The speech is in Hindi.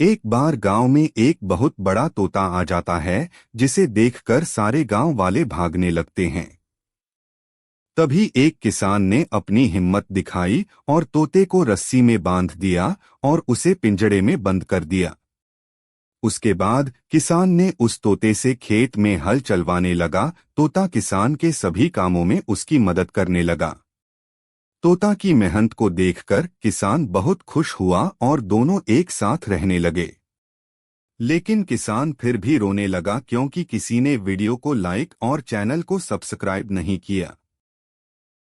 एक बार गांव में एक बहुत बड़ा तोता आ जाता है जिसे देखकर सारे गांव वाले भागने लगते हैं। तभी एक किसान ने अपनी हिम्मत दिखाई और तोते को रस्सी में बांध दिया और उसे पिंजड़े में बंद कर दिया। उसके बाद किसान ने उस तोते से खेत में हल चलवाने लगा। तोता किसान के सभी कामों में उसकी मदद करने लगा। तोता की मेहनत को देखकर किसान बहुत खुश हुआ और दोनों एक साथ रहने लगे। लेकिन किसान फिर भी रोने लगा क्योंकि किसी ने वीडियो को लाइक और चैनल को सब्सक्राइब नहीं किया।